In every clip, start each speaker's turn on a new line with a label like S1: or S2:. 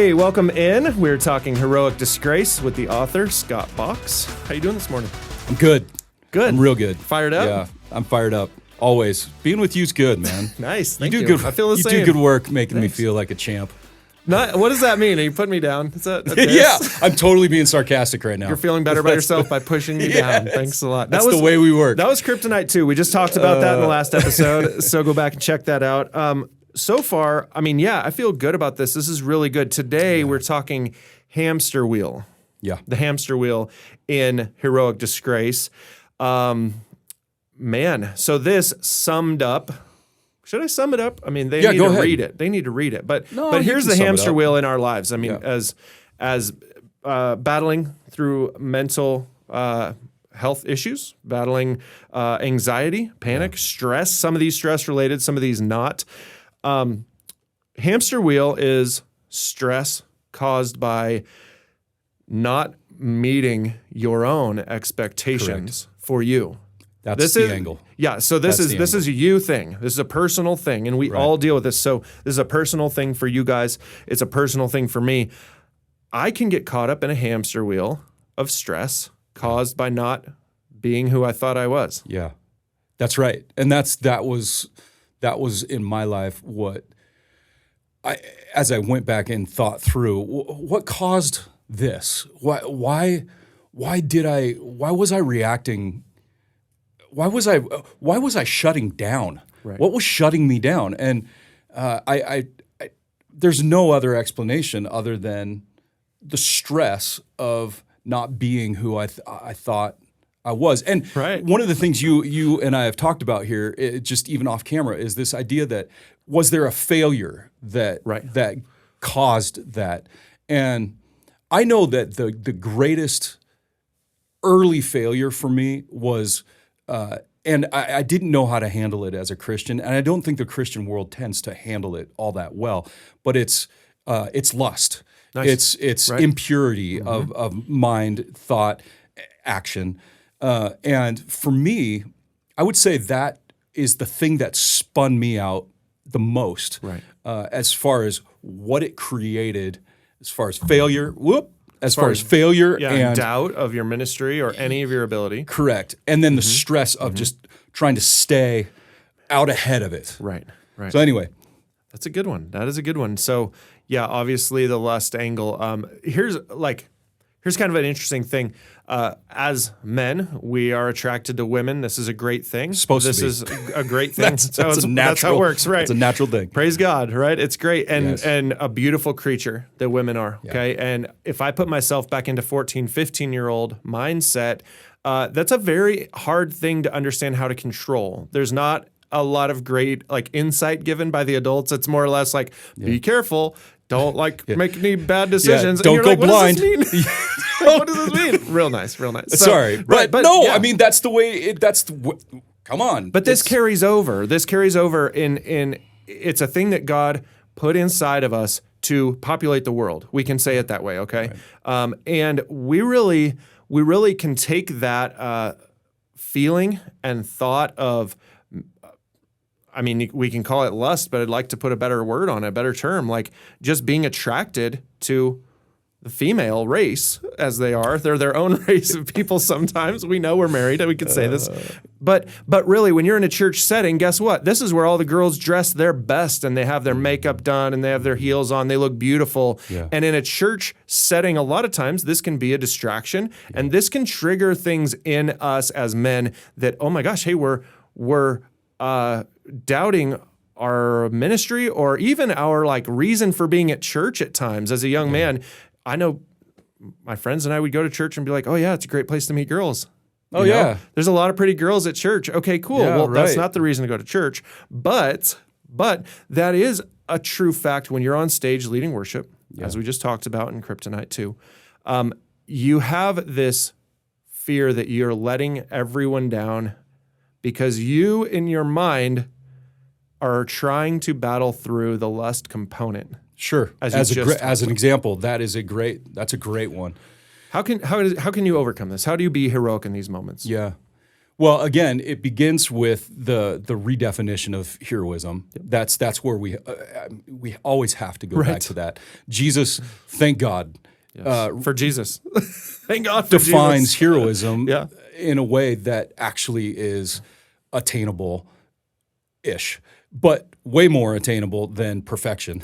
S1: Hey, welcome in. We're talking Heroic Disgrace with the author, Scott Box. How you doing this morning?
S2: I'm good.
S1: Good.
S2: I'm real good.
S1: Fired up?
S2: Yeah, I'm fired up. Always. Being with you's good, man.
S1: Nice. Thank
S2: you
S1: you.
S2: do good.
S1: I feel the
S2: you
S1: same.
S2: do good work making me feel like a champ.
S1: What does that mean? Are you putting me down? Is that a diss?
S2: Yeah, I'm totally being sarcastic right now.
S1: You're feeling better about yourself by pushing me down.
S2: Yes.
S1: Thanks a lot.
S2: That's the way we work.
S1: That was Kryptonite too. We just talked about that in the last episode, so go back and check that out. So far, I mean, yeah, I feel good about this. This is really good. Today, we're talking Hamster Wheel.
S2: Yeah.
S1: The Hamster Wheel in Heroic Disgrace. Man, so this summed up. Should I sum it up? I mean, they need to read it. They need to read it. But here's the hamster wheel in our lives. I mean, as battling through mental health issues, battling anxiety, panic, stress. Some of these stress related, some of these not. Hamster wheel is stress caused by not meeting your own expectations for you.
S2: That's the angle.
S1: Yeah, so this is a you thing. This is a personal thing, and we all deal with this. So this is a personal thing for you guys. It's a personal thing for me. I can get caught up in a hamster wheel of stress caused by not being who I thought I was.
S2: Yeah, that's right. And that was in my life what as I went back and thought through what caused this. Why was I reacting? Why was I shutting down?
S1: Right.
S2: What was shutting me down? And there's no other explanation other than the stress of not being who I thought I was. And one of the things you and I have talked about here, just even off camera, is this idea that was there a failure that caused that? And I know that the greatest early failure for me was. And I didn't know how to handle it as a Christian, and I don't think the Christian world tends to handle it all that well. But it's lust, it's impurity of mind, thought, action, and for me, I would say that is the thing that spun me out the most, as far as what it created, as far as failure. As far as failure and
S1: doubt of your ministry or any of your ability.
S2: Correct. And then the stress of just trying to stay out ahead of it.
S1: Right.
S2: So anyway.
S1: That's a good one. That is a good one. So yeah, obviously the lust angle. Here's kind of an interesting thing. As men, we are attracted to women. This is a great thing. This is a great thing.
S2: That's how it works, right? It's a natural thing.
S1: Praise God, right? It's great. And a beautiful creature that women are, okay? And if I put myself back into 14, 15-year-old mindset, that's a very hard thing to understand how to control. There's not a lot of great insight given by the adults. It's more or less like, be careful. Don't make any bad decisions.
S2: Don't go blind.
S1: What does this mean? What does this mean? Real nice.
S2: Sorry, but no. Yeah. I mean, that's the way. Come on.
S1: But this carries over. This carries over in. It's a thing that God put inside of us to populate the world. We can say it that way, okay? Right. And we really can take that feeling and thought of. I mean, we can call it lust, but I'd like to put a better word on it, a better term, like just being attracted to the female race as they are. They're their own race of people sometimes. We know we're married, and we can say this. But really, when you're in a church setting, guess what? This is where all the girls dress their best, and they have their makeup done, and they have their heels on. They look beautiful. Yeah. And in a church setting, a lot of times, this can be a distraction, and this can trigger things in us as men that, oh my gosh, hey, we're doubting our ministry or even our reason for being at church at times. As a young man, I know my friends and I would go to church and be like, oh yeah, it's a great place to meet girls. You know? There's a lot of pretty girls at church. Okay, cool.
S2: Yeah,
S1: that's not the reason to go to church, but that is a true fact when you're on stage leading worship, as we just talked about in Kryptonite 2. You have this fear that you're letting everyone down because you in your mind are trying to battle through the lust component.
S2: Sure. As an example, that's a great one.
S1: How can you overcome this? How do you be heroic in these moments?
S2: Yeah. Well, again, it begins with the redefinition of heroism. That's where we always have to go back to that. Jesus, thank God,
S1: for Jesus, thank God for
S2: defines
S1: Jesus.
S2: heroism in a way that actually is attainable-ish, but way more attainable than perfection.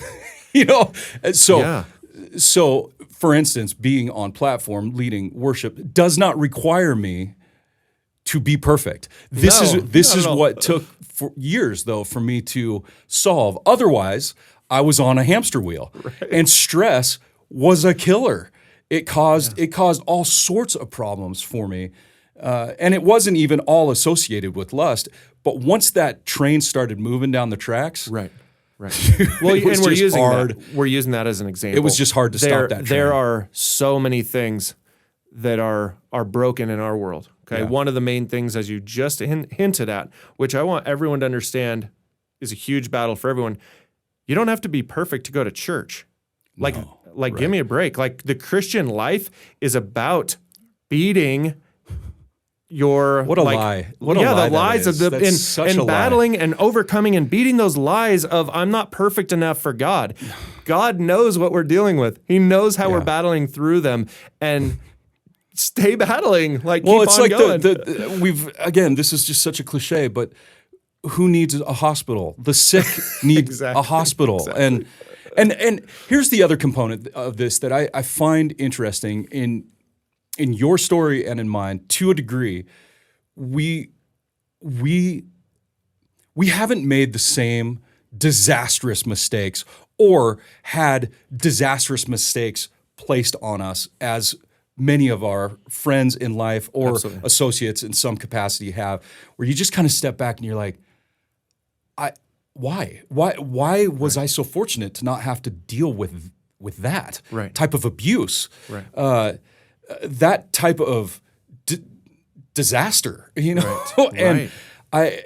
S2: So for instance, being on platform leading worship does not require me to be perfect. This is what took for years, though, for me to solve. Otherwise, I was on a hamster wheel, and stress was a killer. It caused all sorts of problems for me, and it wasn't even all associated with lust. But once that train started moving down the tracks,
S1: right. Well, and we're using that as an example.
S2: It was just hard to stop that train.
S1: There are so many things that are broken in our world. Okay, one of the main things, as you just hinted at, which I want everyone to understand, is a huge battle for everyone. You don't have to be perfect to go to church. Give me a break. Like, the Christian life is about beating your
S2: lie. What a
S1: the
S2: lie
S1: lies of and battling and overcoming and beating those lies of I'm not perfect enough for God. God knows what we're dealing with. He knows how we're battling through them, and stay battling. Keep on going.
S2: This is just such a cliche, but who needs a hospital? The sick need a hospital. Exactly. And here's the other component of this that I find interesting in your story and in mine. To a degree, we haven't made the same disastrous mistakes or had disastrous mistakes placed on us as many of our friends in life or associates in some capacity have, where you just kind of step back and you're like, why was I so fortunate to not have to deal with that type of abuse, that type of disaster, and I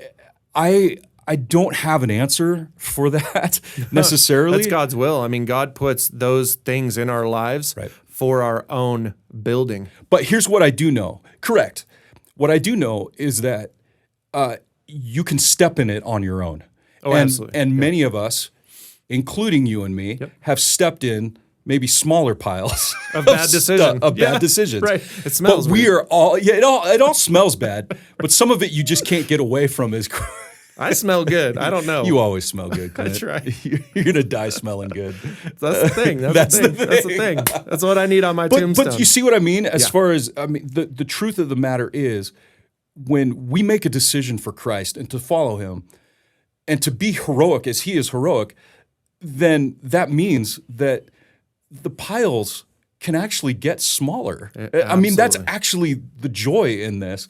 S2: don't have an answer for that necessarily.
S1: That's God's will. I mean, God puts those things in our lives for our own building.
S2: But here's what I do know. Correct. What I do know is that you can step in it on your own.
S1: Oh, absolutely.
S2: And many of us, including you and me, have stepped in maybe smaller piles
S1: of bad decisions.
S2: Bad decisions.
S1: Right. It smells
S2: But we are all it all smells bad, but some of it you just can't get away from is
S1: I smell good. I don't know.
S2: You always smell good, Clint.
S1: That's right.
S2: You're going to die smelling good.
S1: That's the thing. That's the thing. That's what I need on my tombstone.
S2: But you see what I mean? As far as, the truth of the matter is, when we make a decision for Christ and to follow him and to be heroic as he is heroic, then that means that the piles can actually get smaller. I mean, that's actually the joy in this.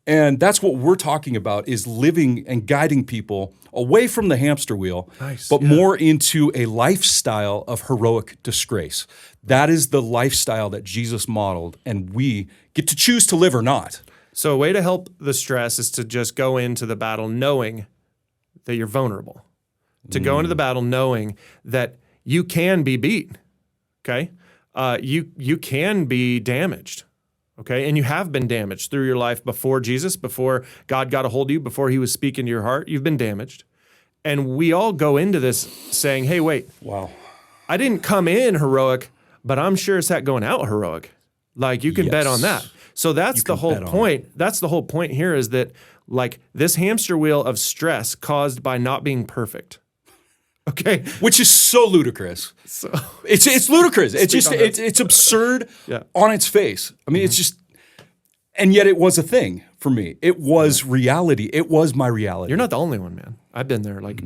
S2: And that's what we're talking about, is living and guiding people away from the hamster wheel, but more into a lifestyle of heroic disgrace. That is the lifestyle that Jesus modeled, and we get to choose to live or not.
S1: So a way to help the stress is to just go into the battle knowing that you're vulnerable, to go into the battle knowing that you can be beat, okay? You can be damaged. Okay, and you have been damaged through your life before Jesus, before God got a hold of you, before he was speaking to your heart. You've been damaged. And we all go into this saying, hey, wait.
S2: Wow.
S1: I didn't come in heroic, but I'm sure it's that going out heroic. Like, you can bet on that. So that's the whole point. That's the whole point here, is that, like, this hamster wheel of stress caused by not being perfect. Okay,
S2: which is so ludicrous. It's ludicrous. It's absurd on its face. I mean, it's just, and yet it was a thing for me. It was reality. It was my reality.
S1: You're not the only one, man. I've been there. Like,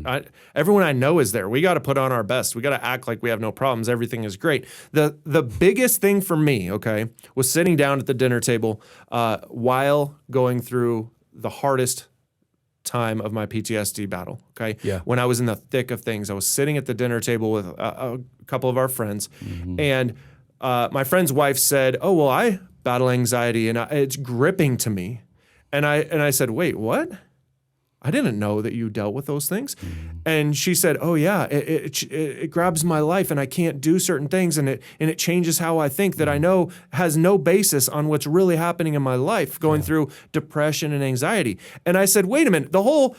S1: everyone I know is there. We got to put on our best. We got to act like we have no problems. Everything is great. The biggest thing for me, okay, was sitting down at the dinner table while going through the hardest time of my PTSD battle, okay?
S2: Yeah.
S1: When I was in the thick of things, I was sitting at the dinner table with a couple of our friends, and my friend's wife said, oh, well, I battle anxiety, and it's gripping to me. And I said, wait, what? I didn't know that you dealt with those things. And she said, oh yeah, it grabs my life and I can't do certain things and it changes how I think that I know has no basis on what's really happening in my life, going through depression and anxiety. And I said, wait a minute, the whole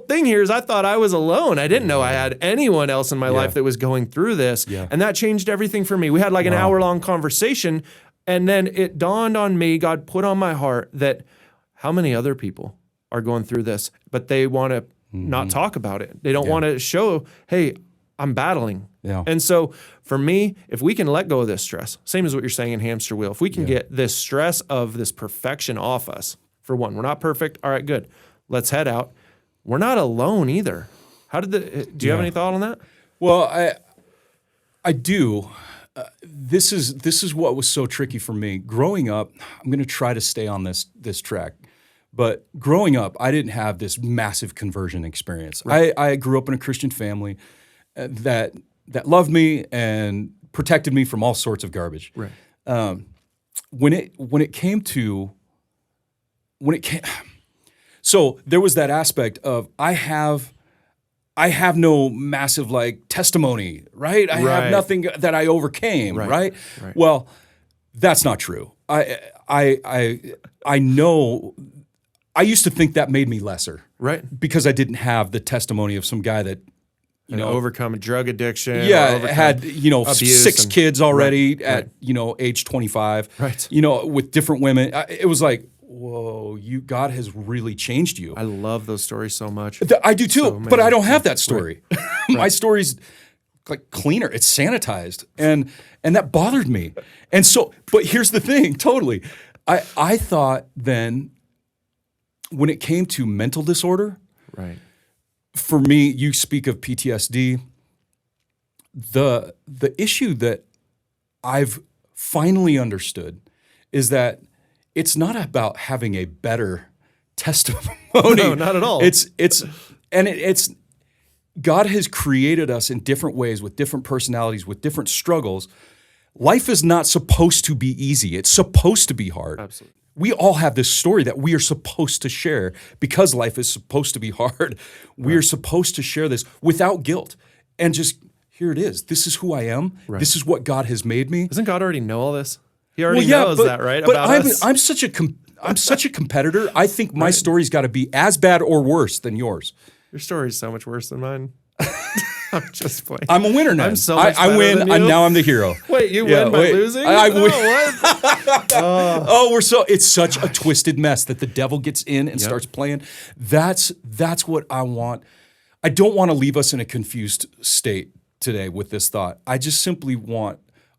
S1: thing here is I thought I was alone. I didn't know I had anyone else in my life that was going through this. Yeah. And that changed everything for me. We had like an hour-long conversation, and then it dawned on me, God put on my heart that how many other people are going through this, but they want to not talk about it. They don't want to show, hey, I'm battling. Yeah. And so for me, if we can let go of this stress, same as what you're saying in Hamster Wheel, if we can get this stress of this perfection off us, for one, we're not perfect. All right, good. Let's head out. We're not alone either. Do you have any thought on that?
S2: Well, I do. This is what was so tricky for me. Growing up, I'm going to try to stay on this track. But growing up, I didn't have this massive conversion experience. Right. I grew up in a Christian family that loved me and protected me from all sorts of garbage. Right. So there was that aspect of I have no massive like testimony, right? I have nothing that I overcame, right? Well, that's not true. I know. I used to think that made me lesser, right? Because I didn't have the testimony of some guy that,
S1: overcome drug addiction.
S2: Yeah, had six kids already at age 25. Right. With different women. It was like, whoa, God has really changed you.
S1: I love those stories so much.
S2: I do too, but I don't have that story. Right. My story's like cleaner. It's sanitized, and that bothered me. And so, but here's the thing, totally. I thought then, when it came to mental disorder, right? For me, you speak of PTSD. The issue that I've finally understood is that it's not about having a better testimony.
S1: No, not at all.
S2: It's God has created us in different ways with different personalities, with different struggles. Life is not supposed to be easy. It's supposed to be hard. Absolutely. We all have this story that we are supposed to share because life is supposed to be hard. We are supposed to share this without guilt and just, here it is. This is who I am. Right. This is what God has made me.
S1: Doesn't God already know all this? He already knows that, right?
S2: But I'm such a competitor. I think my story's got to be as bad or worse than yours.
S1: Your story's so much worse than mine. I'm just playing.
S2: I'm a winner now.
S1: I'm so much better
S2: I win.
S1: than you.
S2: Now I'm the hero.
S1: Wait, you win by losing?
S2: I win.
S1: What?
S2: It's such a twisted mess that the devil gets in and starts playing. That's what I want. I don't want to leave us in a confused state today with this thought. I just simply want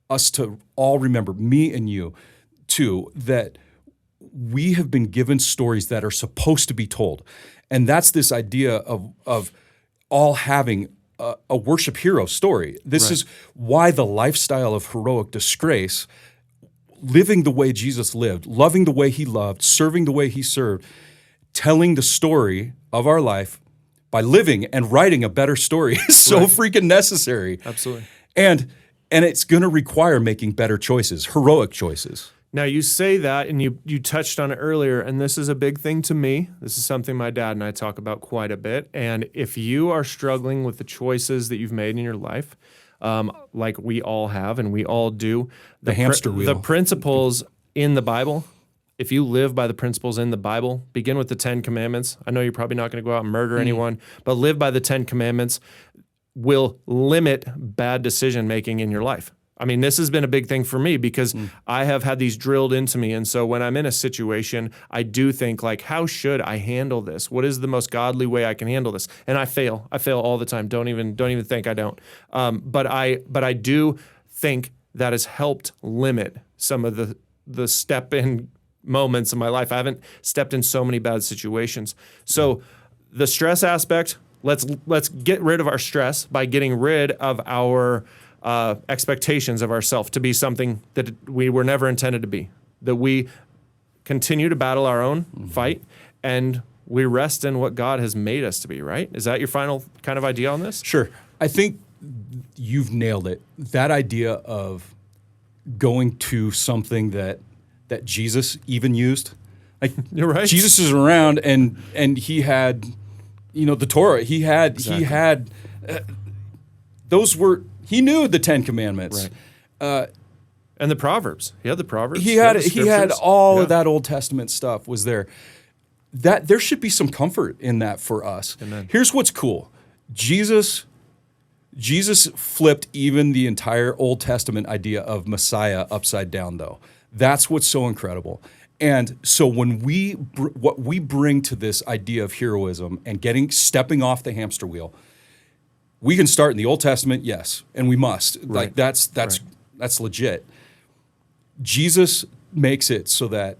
S2: us to all remember, me and you too, that we have been given stories that are supposed to be told. And that's this idea of all having a worship hero story. This is why the lifestyle of heroic disgrace, living the way Jesus lived, loving the way he loved, serving the way he served, telling the story of our life by living and writing a better story is so freaking necessary.
S1: Absolutely.
S2: And it's going to require making better choices, heroic choices.
S1: Now, you say that, and you touched on it earlier, and this is a big thing to me. This is something my dad and I talk about quite a bit. And if you are struggling with the choices that you've made in your life, like we all have and we all do,
S2: the hamster wheel,
S1: the principles in the Bible, if you live by the principles in the Bible, begin with the 10 Commandments. I know you're probably not going to go out and murder anyone, but live by the 10 Commandments will limit bad decision-making in your life. I mean, this has been a big thing for me because I have had these drilled into me. And so when I'm in a situation, I do think like, how should I handle this? What is the most godly way I can handle this? And I fail. I fail all the time. Don't even think I don't. But I do think that has helped limit some of the step in moments in my life. I haven't stepped in so many bad situations. So the stress aspect, let's get rid of our stress by getting rid of our expectations of ourselves to be something that we were never intended to be, that we continue to battle our own fight and we rest in what God has made us to be, right? Is that your final kind of idea on this?
S2: Sure. I think you've nailed it. That idea of going to something that Jesus even used. Like,
S1: you're right.
S2: Jesus is around and he had the Torah. He had he knew the 10 Commandments.
S1: Right. And the Proverbs. He had the Proverbs.
S2: He had all of that Old Testament stuff was there. That there should be some comfort in that for us.
S1: Amen.
S2: Here's what's cool. Jesus flipped even the entire Old Testament idea of Messiah upside down, though. That's what's so incredible. And so when what we bring to this idea of heroism and stepping off the hamster wheel, we can start in the Old Testament, yes, and we must.
S1: Right.
S2: Like that's legit. Jesus makes it so that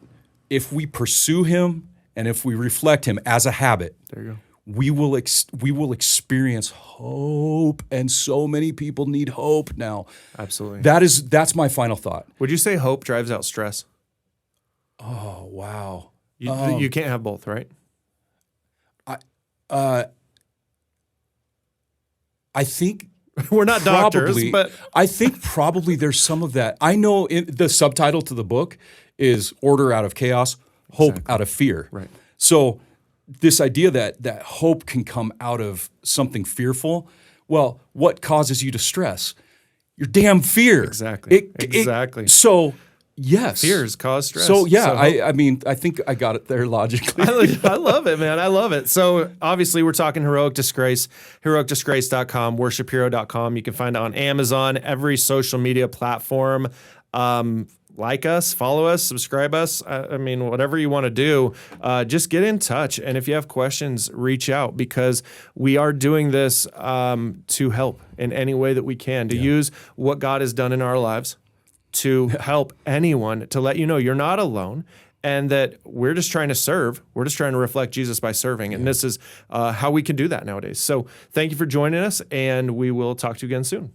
S2: if we pursue him and if we reflect him as a habit,
S1: there you go.
S2: We will experience hope, and so many people need hope now.
S1: Absolutely.
S2: That's my final thought.
S1: Would you say hope drives out stress?
S2: Oh, wow.
S1: You can't have both, right?
S2: I think
S1: we're not doctors, but
S2: I think probably there's some of that. I know the subtitle to the book is "Order Out of Chaos, Hope Out of Fear."
S1: Right.
S2: So this idea that hope can come out of something fearful. Well, what causes you to stress? Your damn fear.
S1: Exactly. Exactly.
S2: So yes,
S1: fears cause stress.
S2: So yeah, I mean, I think I got it there logically.
S1: I love it, man. I love it. So obviously we're talking Heroic Disgrace, heroicdisgrace.com, worshiphero.com. You can find it on Amazon, every social media platform. Like us, follow us, subscribe us. I mean, whatever you want to do, just get in touch. And if you have questions, reach out, because we are doing this to help in any way that we can, to use what God has done in our lives to help anyone, to let you know you're not alone, and that we're just trying to serve. We're just trying to reflect Jesus by serving. And this is how we can do that nowadays. So thank you for joining us, and we will talk to you again soon.